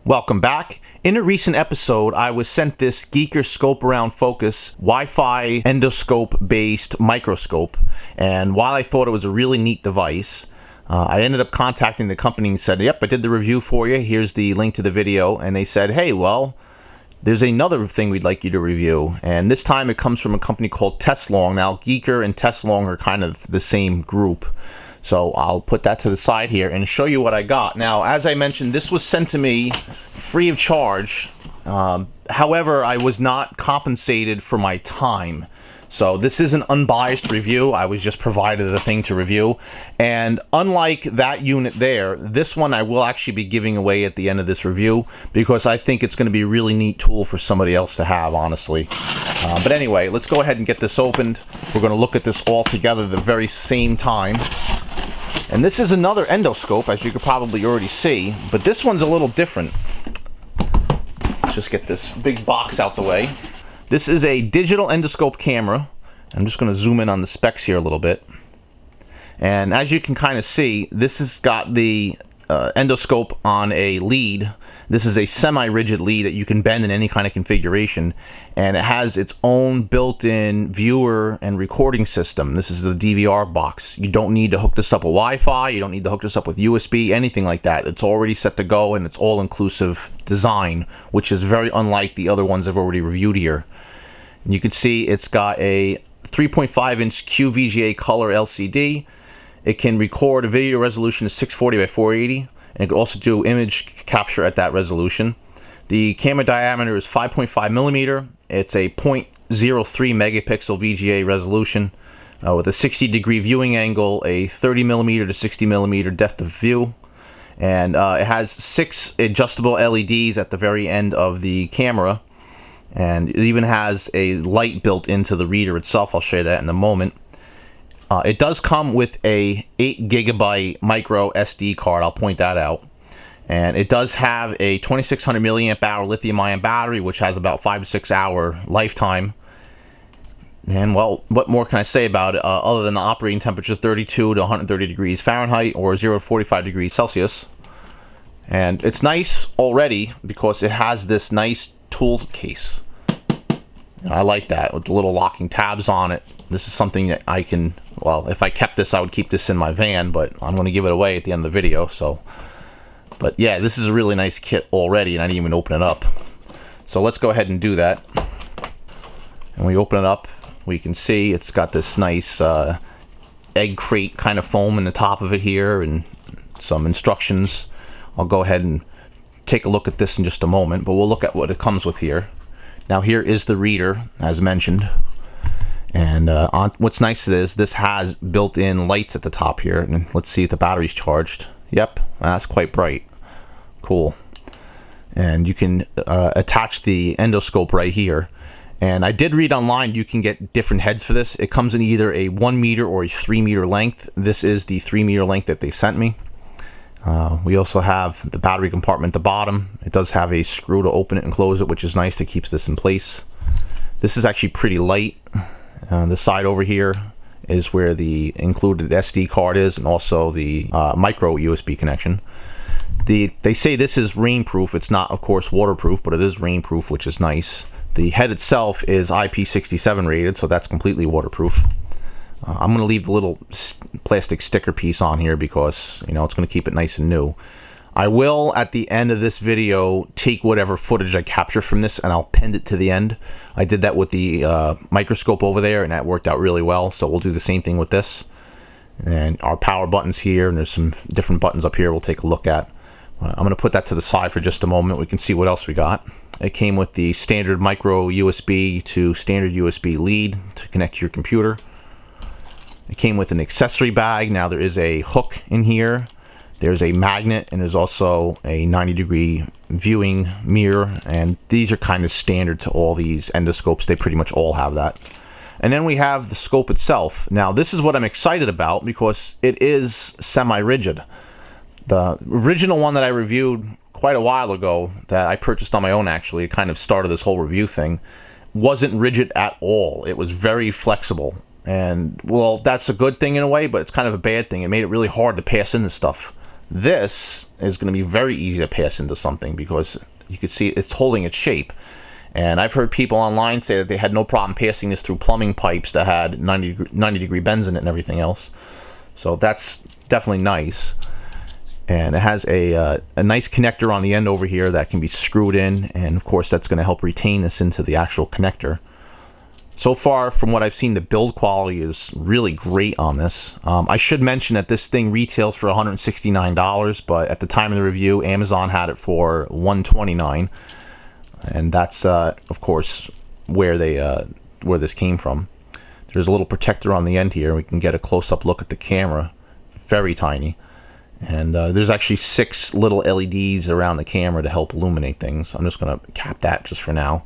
Welcome back. In a recent episode, I was sent this GEECR ScopeAround Focus Wi-Fi endoscope based microscope, and while I thought it was a really neat device, I ended up contacting the company and said, yep, I did the review for you, here's the link to the video, and they said, hey, well, there's another thing we'd like you to review, and this time it comes from a company called Teslong. Now, GEECR and Teslong are kind of the same group. So I'll put that to the side here and show you what I got. Now, as I mentioned, this was sent to me free of charge. However, I was not compensated for my time. So this is an unbiased review. I was just provided the thing to review. And unlike that unit there, this one I will actually be giving away at the end of this review because I think it's going to be a really neat tool for somebody else to have, honestly. But anyway, let's go ahead and get this opened. We're going to look at this all together at the very same time. And this is another endoscope, as you could probably already see, but this one's a little different. Let's just get this big box out the way. This is a digital endoscope camera. I'm just going to zoom in on the specs here a little bit. And as you can kind of see, this has got the endoscope on a lead. This is a semi-rigid lead that you can bend in any kind of configuration, and it has its own built-in viewer and recording system. This is the DVR box. You don't need to hook this up with Wi-Fi, you don't need to hook this up with USB, anything like that. It's already set to go, and it's all-inclusive design, which is very unlike the other ones I've already reviewed here. And you can see it's got a 3.5-inch QVGA color LCD. It can record a video resolution of 640 by 480, and it can also do image capture at that resolution. The camera diameter is 5.5 millimeter. It's a 0.03 megapixel VGA resolution with a 60-degree viewing angle, a 30 millimeter to 60 millimeter depth of view, and it has 6 adjustable LEDs at the very end of the camera, and it even has a light built into the reader itself. I'll show you that in a moment. It does come with a 8 gigabyte micro SD card, I'll point that out. And it does have a 2600 milliamp hour lithium ion battery, which has about 5 to 6 hour lifetime. And well, what more can I say about it other than the operating temperature 32 to 130 degrees Fahrenheit or 0 to 45 degrees Celsius. And it's nice already because it has this nice tool case. And I like that with the little locking tabs on it. This is something that I can, well, if I kept this, I would keep this in my van, but I'm going to give it away at the end of the video. So, but yeah, this is a really nice kit already, and I didn't even open it up. So let's go ahead and do that. And we open it up, we can see it's got this nice egg crate kind of foam in the top of it here, and some instructions. I'll go ahead and take a look at this in just a moment, but we'll look at what it comes with here. Now here is the reader, as mentioned, and what's nice is this has built-in lights at the top here, and let's see if the battery's charged. Yep, that's quite bright. Cool. And you can attach the endoscope right here, and I did read online you can get different heads for this. It comes in either a 1 meter or a 3 meter length. This is the 3 meter length that they sent me. We also have the battery compartment at the bottom. It does have a screw to open it and close it, which is nice. It keeps this in place. This is actually pretty light. The side over here is where the included SD card is, and also the micro USB connection. They say this is rainproof. It's not, of course, waterproof, but it is rainproof, which is nice. The head itself is IP67 rated, so that's completely waterproof. I'm going to leave the little plastic sticker piece on here because, you know, it's going to keep it nice and new. I will, at the end of this video, take whatever footage I capture from this and I'll append it to the end. I did that with the microscope over there, and that worked out really well, so we'll do the same thing with this. And our power buttons here, and there's some different buttons up here we'll take a look at. I'm going to put that to the side for just a moment. We can see what else we got. It came with the standard micro USB to standard USB lead to connect to your computer. It came with an accessory bag. Now there is a hook in here. There's a magnet, and there's also a 90-degree viewing mirror, and these are kind of standard to all these endoscopes. They pretty much all have that. And then we have the scope itself. Now this is what I'm excited about because it is semi-rigid. The original one that I reviewed quite a while ago, that I purchased on my own actually, it kind of started this whole review thing, wasn't rigid at all. It was very flexible. And, well, that's a good thing in a way, but it's kind of a bad thing. It made it really hard to pass in this stuff. This is going to be very easy to pass into something because you can see it's holding its shape. And I've heard people online say that they had no problem passing this through plumbing pipes that had 90 degree bends in it and everything else. So that's definitely nice. And it has a nice connector on the end over here that can be screwed in, and of course that's going to help retain this into the actual connector. So far, from what I've seen, the build quality is really great on this. I should mention that this thing retails for $169, but at the time of the review, Amazon had it for $129, and that's of course where this came from. There's a little protector on the end here. We can get a close-up look at the camera, very tiny. And there's actually 6 little LEDs around the camera to help illuminate things. I'm just going to cap that just for now.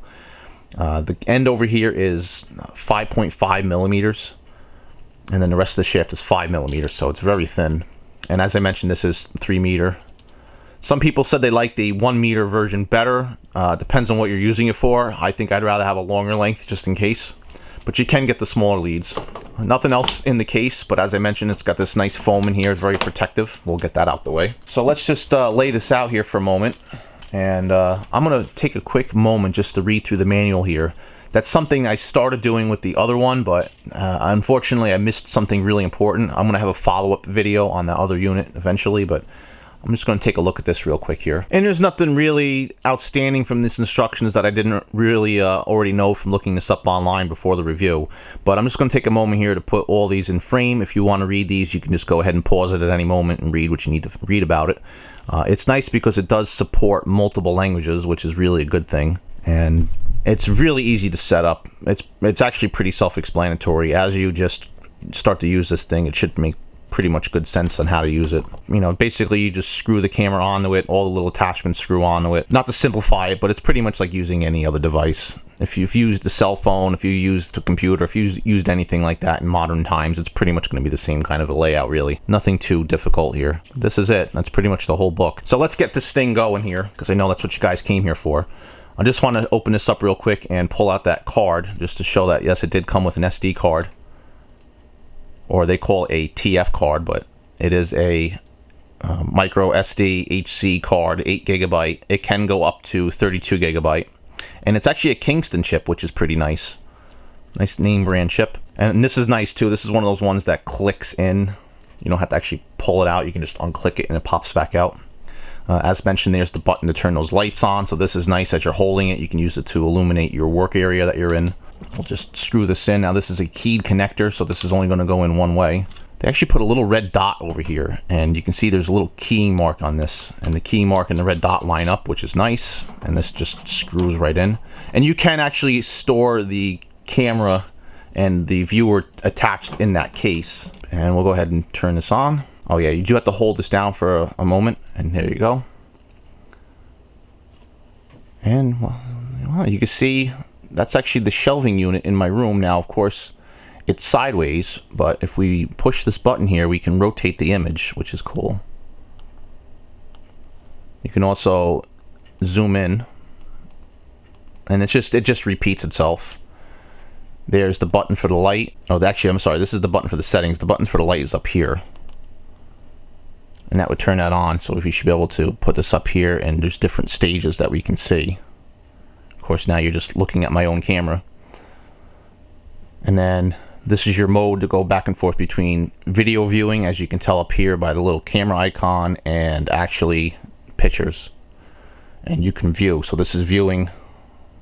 The end over here is 5.5 millimeters, and then the rest of the shaft is 5 millimeters, so it's very thin. And as I mentioned, this is 3 meter. Some people said they like the 1 meter version better. Depends on what you're using it for. I think I'd rather have a longer length just in case. But you can get the smaller leads. Nothing else in the case, but as I mentioned, it's got this nice foam in here. It's very protective. We'll get that out the way. So let's just lay this out here for a moment. And I'm going to take a quick moment just to read through the manual here. That's something I started doing with the other one, but unfortunately I missed something really important. I'm going to have a follow-up video on the other unit eventually, but I'm just going to take a look at this real quick here. And there's nothing really outstanding from these instructions that I didn't really already know from looking this up online before the review. But I'm just going to take a moment here to put all these in frame. If you want to read these, you can just go ahead and pause it at any moment and read what you need to read about it. It's nice because it does support multiple languages, which is really a good thing. And it's really easy to set up. It's actually pretty self-explanatory. As you just start to use this thing, it should make pretty much good sense on how to use it. You know, basically you just screw the camera onto it, all the little attachments screw onto it. Not to simplify it, but it's pretty much like using any other device. If you've used a cell phone, if you used a computer, if you used anything like that in modern times, it's pretty much going to be the same kind of a layout, really. Nothing too difficult here. This is it. That's pretty much the whole book. So let's get this thing going here, because I know that's what you guys came here for. I just want to open this up real quick and pull out that card, just to show that, yes, it did come with an SD card. Or they call it a TF card, but it is a micro SD HC card, 8 gigabyte. It can go up to 32 gigabyte. And it's actually a Kingston chip, which is pretty nice. Nice name brand chip. And this is nice too. This is one of those ones that clicks in. You don't have to actually pull it out. You can just unclick it and it pops back out. As mentioned, there's the button to turn those lights on. So this is nice as you're holding it. You can use it to illuminate your work area that you're in. We'll just screw this in. Now this is a keyed connector, so this is only going to go in one way. They actually put a little red dot over here, and you can see there's a little keying mark on this, and the keying mark and the red dot line up, which is nice, and this just screws right in. And you can actually store the camera and the viewer attached in that case. And we'll go ahead and turn this on. Oh yeah, you do have to hold this down for a moment, and there you go. And well, you can see that's actually the shelving unit in my room. Now, of course, it's sideways, but if we push this button here, we can rotate the image, which is cool. You can also zoom in, and it just repeats itself. There's the button for the light. Oh, actually, I'm sorry, this is the button for the settings. The button for the light is up here. And that would turn that on, so we should be able to put this up here, and there's different stages that we can see. Of course, now you're just looking at my own camera. And then this is your mode to go back and forth between video viewing, as you can tell up here by the little camera icon, and actually pictures. And you can view. So this is viewing,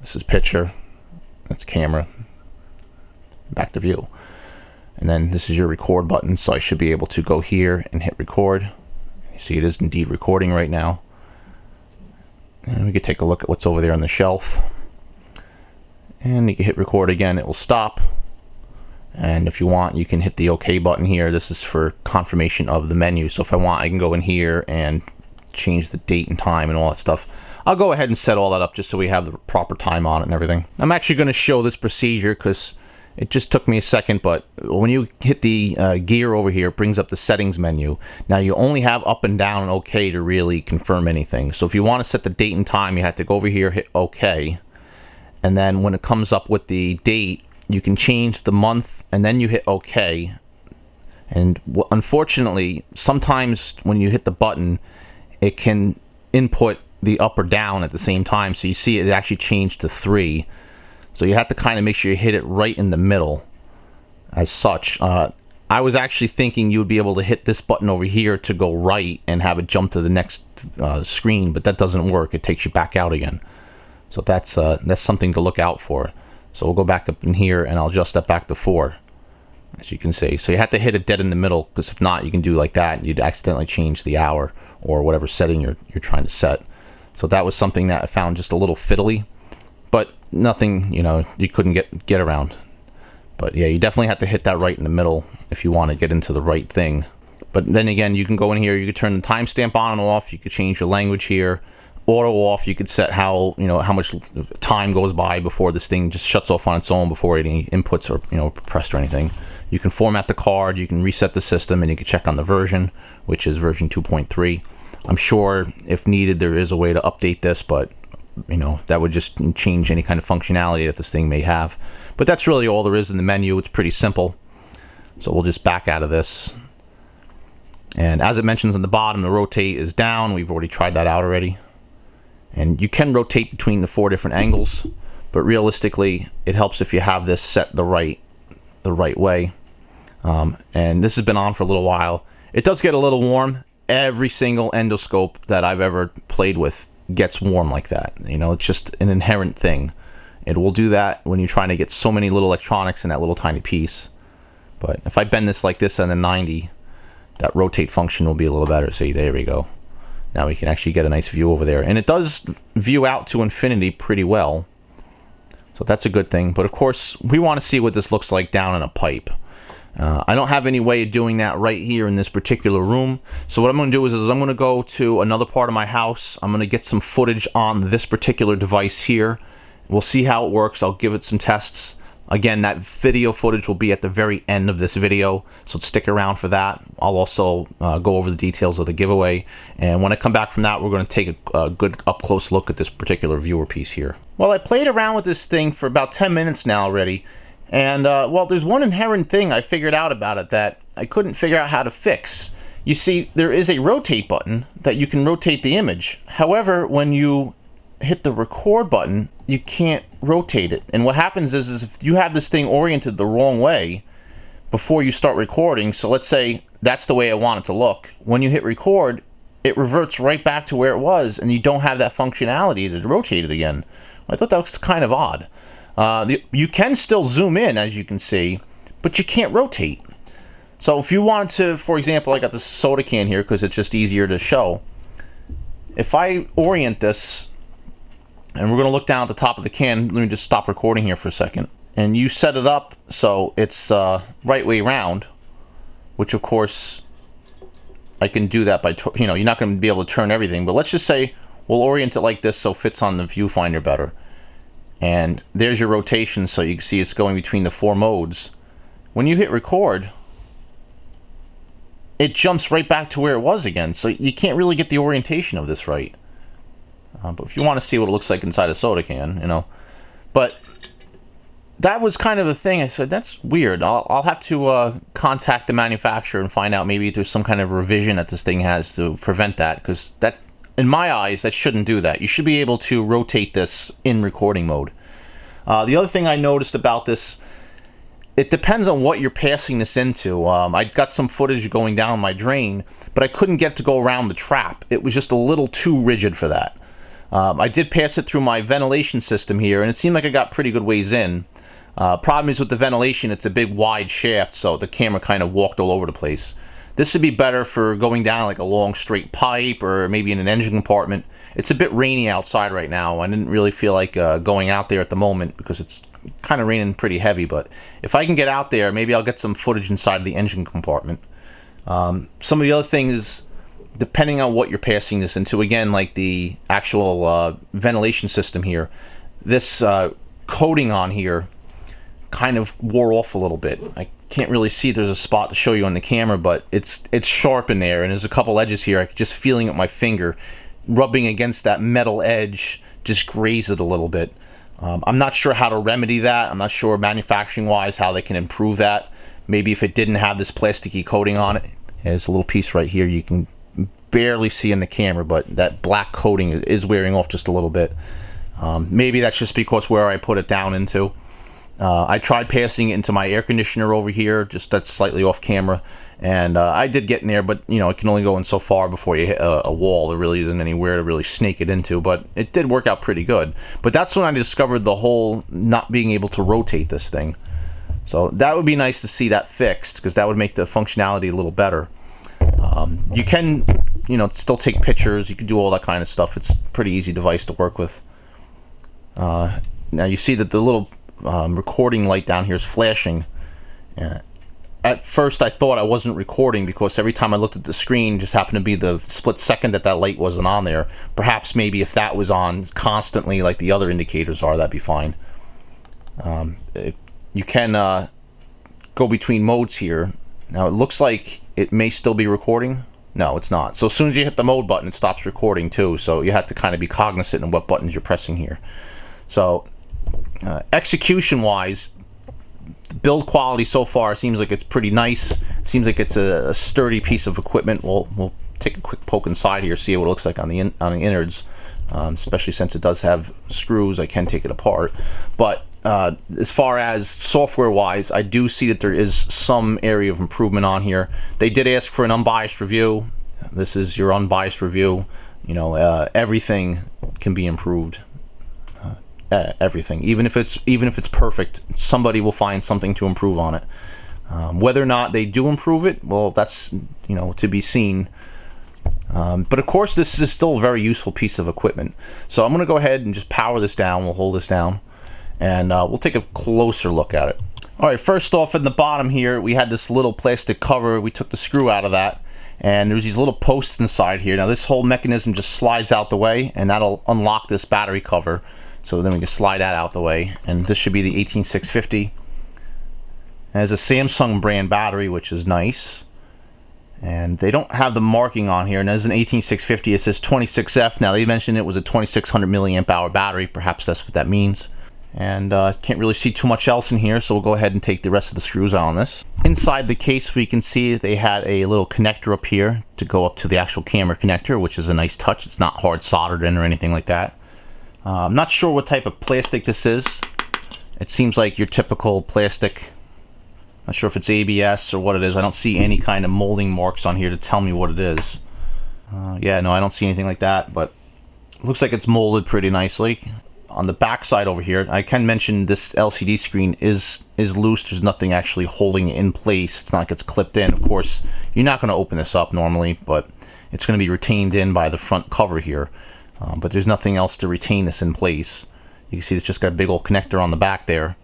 this is picture, that's camera, back to view. And then this is your record button, so I should be able to go here and hit record. You see it is indeed recording right now. And we can take a look at what's over there on the shelf. And you can hit record again, it will stop. And if you want, you can hit the OK button here. This is for confirmation of the menu. So if I want, I can go in here and change the date and time and all that stuff. I'll go ahead and set all that up just so we have the proper time on it and everything. I'm actually going to show this procedure because it just took me a second, but when you hit the gear over here, it brings up the settings menu. Now you only have up and down and OK to really confirm anything. So if you want to set the date and time, you have to go over here, hit OK. And then when it comes up with the date, you can change the month, and then you hit OK. And unfortunately, sometimes when you hit the button, it can input the up or down at the same time. So you see it actually changed to 3. So you have to kind of make sure you hit it right in the middle as such. I was actually thinking you would be able to hit this button over here to go right and have it jump to the next screen, but that doesn't work. It takes you back out again. So that's something to look out for. So we'll go back up in here and I'll adjust that back to 4. As you can see. So you have to hit it dead in the middle, because if not, you can do like that and you'd accidentally change the hour or whatever setting you're trying to set. So that was something that I found just a little fiddly, but nothing, you know, you couldn't get around. But yeah, you definitely have to hit that right in the middle if you want to get into the right thing. But then again, you can go in here, you can turn the timestamp on and off, you could change your language here. Auto off, you could set how, you know, how much time goes by before this thing just shuts off on its own before any inputs are, you know, pressed or anything. You can format the card, you can reset the system, and you can check on the version, which is version 2.3. I'm sure if needed there is a way to update this, but you know, that would just change any kind of functionality that this thing may have. But that's really all there is in the menu. It's pretty simple. So we'll just back out of this. And as it mentions on the bottom, the rotate is down. We've already tried that out already. And you can rotate between the 4 different angles, but realistically, it helps if you have this set the right way. And this has been on for a little while. It does get a little warm. Every single endoscope that I've ever played with gets warm like that. You know, it's just an inherent thing. It will do that when you're trying to get so many little electronics in that little tiny piece. But if I bend this like this on a 90, that rotate function will be a little better. See, there we go. Now we can actually get a nice view over there. And it does view out to infinity pretty well. So that's a good thing. But of course, we want to see what this looks like down in a pipe. I don't have any way of doing that right here in this particular room. So what I'm going to do is I'm going to go to another part of my house. I'm going to get some footage on this particular device here. We'll see how it works. I'll give it some tests. Again, that video footage will be at the very end of this video, so stick around for that. I'll also go over the details of the giveaway, and when I come back from that, we're going to take a good up-close look at this particular viewer piece here. Well, I played around with this thing for about 10 minutes now already, and well, there's one inherent thing I figured out about it that I couldn't figure out how to fix. You see, there is a rotate button that you can rotate the image. However, when you hit the record button, you can't rotate it. And what happens is if you have this thing oriented the wrong way before you start recording, so let's say that's the way I want it to look, when you hit record, it reverts right back to where it was, and you don't have that functionality to rotate it again. I thought that was kind of odd. You can still zoom in, as you can see, but you can't rotate. So if you wanted to, for example, I got this soda can here because it's just easier to show. If I orient this, and we're going to look down at the top of the can. Let me just stop recording here for a second. And you set it up so it's right way round, which of course I can do that by, you know, you're not going to be able to turn everything, but let's just say we'll orient it like this so it fits on the viewfinder better. And there's your rotation, so you can see it's going between the 4 modes. When you hit record, it jumps right back to where it was again, so you can't really get the orientation of this right. But if you want to see what it looks like inside a soda can, you know. But that was kind of the thing. I said, that's weird. I'll have to contact the manufacturer and find out maybe there's some kind of revision that this thing has to prevent that. Because that, in my eyes, that shouldn't do that. You should be able to rotate this in recording mode. The other thing I noticed about this, it depends on what you're passing this into. I got some footage going down my drain, but I couldn't get it to go around the trap. It was just a little too rigid for that. I did pass it through my ventilation system here, and it seemed like I got pretty good ways in. Problem is with the ventilation, it's a big wide shaft, so the camera kind of walked all over the place. This would be better for going down like a long straight pipe or maybe in an engine compartment. It's a bit rainy outside right now. I didn't really feel like going out there at the moment because it's kind of raining pretty heavy, but if I can get out there, maybe I'll get some footage inside the engine compartment. Some of the other things, depending on what you're passing this into, again, like the actual ventilation system here, this coating on here kind of wore off a little bit. I can't really see, there's a spot to show you on the camera, but it's sharp in there, and there's a couple edges here. I just feeling it with my finger, rubbing against that metal edge, just graze it a little bit. I'm not sure how to remedy that. I'm not sure manufacturing wise how they can improve that, Maybe if it didn't have this plasticky coating on it. There's a little piece right here you can barely see in the camera, but that black coating is wearing off just a little bit. Maybe that's just because where I put it down into. I tried passing it into my air conditioner over here, just that's slightly off camera, and I did get in there, but you know, it can only go in so far before you hit a wall. There really isn't anywhere to really snake it into, but it did work out pretty good. But that's when I discovered the whole not being able to rotate this thing. So that would be nice to see that fixed, because that would make the functionality a little better. You can, you know, still take pictures, you can do all that kind of stuff. It's a pretty easy device to work with. Now you see that the little recording light down here is flashing. At first I thought I wasn't recording because every time I looked at the screen, just happened to be the split second that that light wasn't on there. Perhaps maybe if that was on constantly like the other indicators are, that'd be fine. You can go between modes here. Now it looks like it may still be recording. No, it's not. So as soon as you hit the mode button, it stops recording too. So you have to kind of be cognizant of what buttons you're pressing here. So execution wise, the build quality so far seems like it's pretty nice. It seems like it's a sturdy piece of equipment. We'll take a quick poke inside here, see what it looks like on the innards, especially since it does have screws. I can take it apart, but as far as software wise, I do see that there is some area of improvement on here. They did ask for an unbiased review. This is your unbiased review. You know, everything can be improved. Everything, even if it's perfect, somebody will find something to improve on it. Whether or not they do improve it, well, that's, you know, to be seen. But of course, this is still a very useful piece of equipment. So I'm going to go ahead and just power this down. We'll hold this down, and we'll take a closer look at it. All right, first off, in the bottom here, we had this little plastic cover. We took the screw out of that, and there's these little posts inside here. Now this whole mechanism just slides out the way, and that'll unlock this battery cover. So then we can slide that out the way, and this should be the 18650. It has a Samsung brand battery, which is nice. And they don't have the marking on here, and as an 18650 it says 26F. Now they mentioned it was a 2600 milliamp hour battery. Perhaps that's what that means. And can't really see too much else in here, so we'll go ahead and take the rest of the screws out on this. Inside the case we can see they had a little connector up here to go up to the actual camera connector, which is a nice touch. It's not hard soldered in or anything like that. I'm not sure what type of plastic this is. It seems like your typical plastic. Not sure if it's ABS or what it is. I don't see any kind of molding marks on here to tell me what it is. Yeah, no, I don't see anything like that, but it looks like it's molded pretty nicely. On the back side over here, I can mention this LCD screen is loose. There's nothing actually holding it in place. It's not like it's clipped in. Of course, you're not going to open this up normally, but it's going to be retained in by the front cover here. But there's nothing else to retain this in place. You can see it's just got a big old connector on the back there.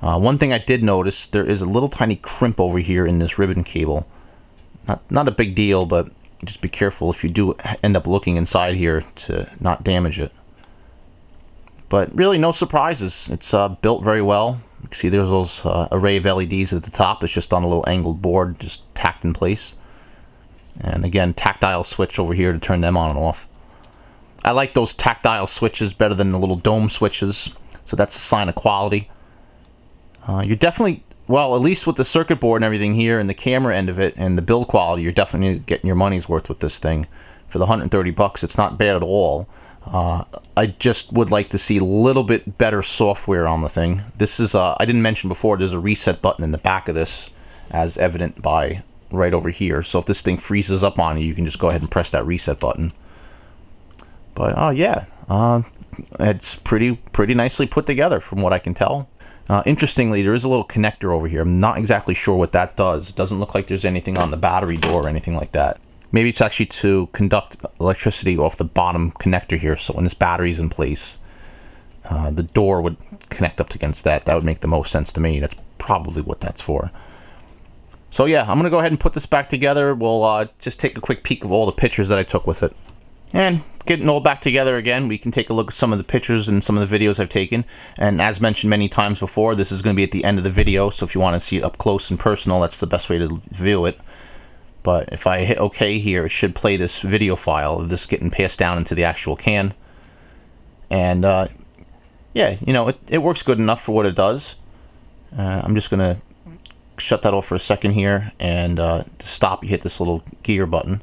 One thing I did notice, there is a little tiny crimp over here in this ribbon cable. Not a big deal, but just be careful if you do end up looking inside here to not damage it. But really no surprises. It's built very well. You can see there's those array of LEDs at the top. It's just on a little angled board, just tacked in place. And again, tactile switch over here to turn them on and off. I like those tactile switches better than the little dome switches, so that's a sign of quality. You're definitely, well, at least with the circuit board and everything here and the camera end of it and the build quality, you're definitely getting your money's worth with this thing. For the 130 bucks, it's not bad at all. I just would like to see a little bit better software on the thing. This is, I didn't mention before, there's a reset button in the back of this, as evident by right over here. So if this thing freezes up on you, you can just go ahead and press that reset button. But yeah, it's pretty nicely put together from what I can tell. Interestingly, there is a little connector over here. I'm not exactly sure what that does. It doesn't look like there's anything on the battery door or anything like that. Maybe it's actually to conduct electricity off the bottom connector here, so when this battery's in place, the door would connect up against that. That would make the most sense to me. That's probably what that's for. So yeah, I'm going to go ahead and put this back together. We'll just take a quick peek of all the pictures that I took with it. And getting all back together again, we can take a look at some of the pictures and some of the videos I've taken. And as mentioned many times before, this is going to be at the end of the video, so if you want to see it up close and personal, that's the best way to view it. But if I hit OK here, it should play this video file of this getting passed down into the actual can. And yeah, you know, it works good enough for what it does. I'm just going to shut that off for a second here, and to stop, you hit this little gear button.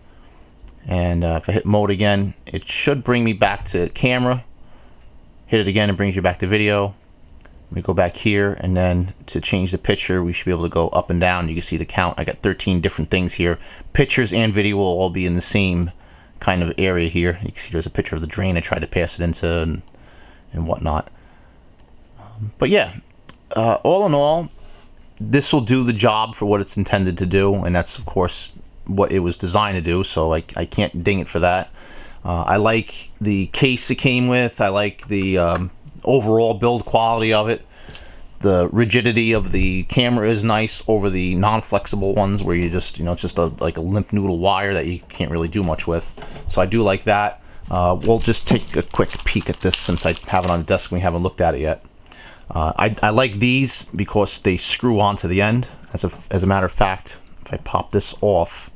And if I hit mode again, it should bring me back to camera. Hit it again, it brings you back to video. We go back here, and then to change the picture, we should be able to go up and down. You can see the count. I got 13 different things here. Pictures and video will all be in the same kind of area here. You can see there's a picture of the drain I tried to pass it into and whatnot. But yeah, all in all, this will do the job for what it's intended to do, and that's of course what it was designed to do, so I can't ding it for that. I like the case it came with. I like the overall build quality of it. The rigidity of the camera is nice over the non-flexible ones where you just, it's just like a limp noodle wire that you can't really do much with. So I do like that. We'll just take a quick peek at this since I have it on the desk and we haven't looked at it yet. I like these because they screw onto the end. As a matter of fact, if I pop this off,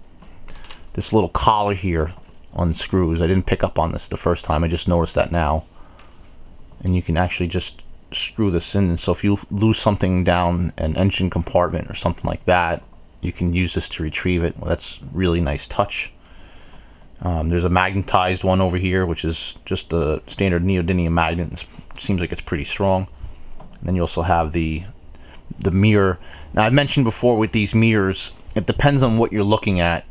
this little collar here unscrews. I didn't pick up on this the first time. I just noticed that now. And you can actually just screw this in. And so if you lose something down an engine compartment or something like that, you can use this to retrieve it. Well, that's really nice touch. There's a magnetized one over here, which is just a standard neodymium magnet. It seems like it's pretty strong. And then you also have the mirror. Now, I mentioned before with these mirrors, it depends on what you're looking at.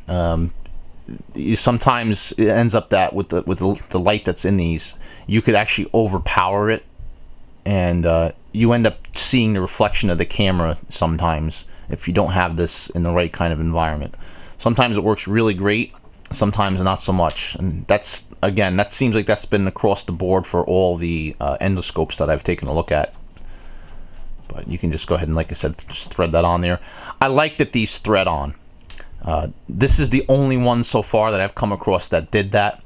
Sometimes it ends up that with the light that's in these, you could actually overpower it, and you end up seeing the reflection of the camera sometimes if you don't have this in the right kind of environment. Sometimes it works really great, sometimes not so much, and that's, again, that seems like that's been across the board for all the endoscopes that I've taken a look at. But you can just go ahead and, like I said, just thread that on there. I like that these thread on. This is the only one so far that I've come across that did that.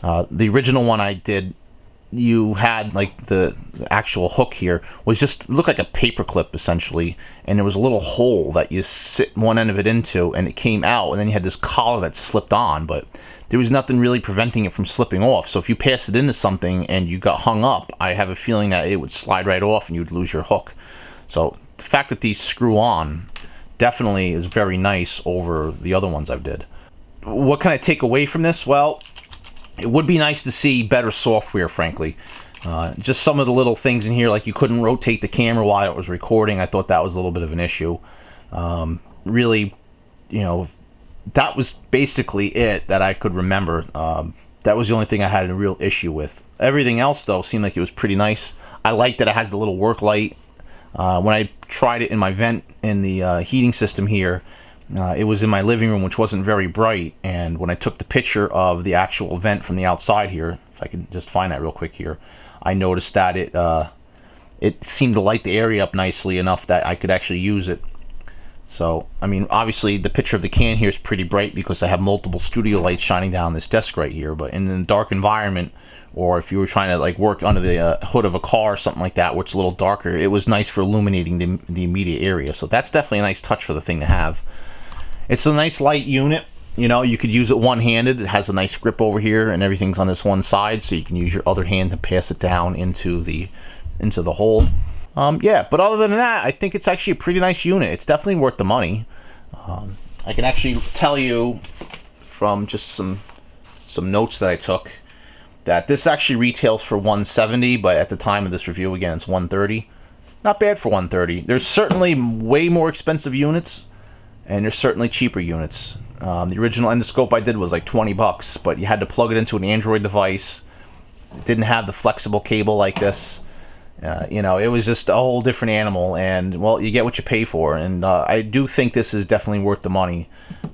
The original one I did, you had like the actual hook here was just looked like a paper clip essentially, and there was a little hole that you sit one end of it into and it came out, and then you had this collar that slipped on, but there was nothing really preventing it from slipping off. So if you passed it into something and you got hung up, I have a feeling that it would slide right off and you'd lose your hook. So the fact that these screw on definitely is very nice over the other ones I've did. What can I take away from this? Well, it would be nice to see better software, frankly. Just some of the little things in here, like you couldn't rotate the camera while it was recording. I thought that was a little bit of an issue. Really, that was basically it that I could remember. That was the only thing I had a real issue with. Everything else, though, seemed like it was pretty nice. I like that it has the little work light. When I tried it in my vent in the heating system here, it was in my living room, which wasn't very bright, and when I took the picture of the actual vent from the outside here, if I can just find that real quick here, I noticed that it seemed to light the area up nicely enough that I could actually use it. So, I mean, obviously the picture of the can here is pretty bright because I have multiple studio lights shining down this desk right here, but in a dark environment, or if you were trying to like work under the hood of a car or something like that where it's a little darker, it was nice for illuminating the immediate area. So that's definitely a nice touch for the thing to have. It's a nice light unit. You could use it one-handed. It has a nice grip over here, and everything's on this one side, so you can use your other hand to pass it down into the hole. Yeah, but other than that, I think it's actually a pretty nice unit. It's definitely worth the money. I can actually tell you from just some notes that I took that this actually retails for $170, but at the time of this review, again, it's $130. Not bad for $130. There's certainly way more expensive units, and there's certainly cheaper units. The original endoscope I did was like $20, but you had to plug it into an Android device. It didn't have the flexible cable like this. It was just a whole different animal, and well, you get what you pay for, and I do think this is definitely worth the money.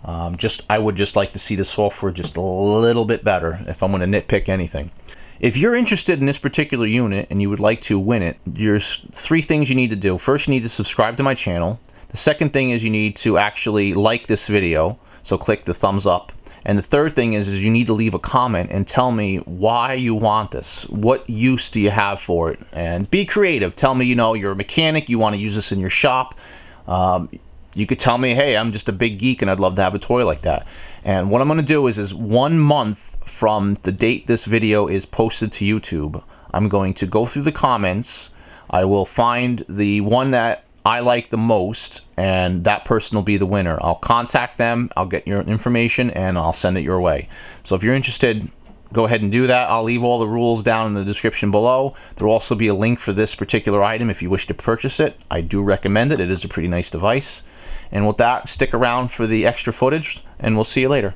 I would just like to see the software just a little bit better if I'm going to nitpick anything. If you're interested in this particular unit and you would like to win it, there's 3 things you need to do. First, you need to subscribe to my channel. The second thing is you need to actually like this video, so click the thumbs up. And the third thing is you need to leave a comment and tell me why you want this. What use do you have for it? And be creative. Tell me, you're a mechanic, you want to use this in your shop. You could tell me, hey, I'm just a big geek and I'd love to have a toy like that. And what I'm going to do is 1 month from the date this video is posted to YouTube, I'm going to go through the comments. I will find the one that I like the most, and that person will be the winner. I'll contact them, I'll get your information, and I'll send it your way. So if you're interested, go ahead and do that. I'll leave all the rules down in the description below. There will also be a link for this particular item if you wish to purchase it. I do recommend it. It is a pretty nice device. And with that, stick around for the extra footage, and we'll see you later.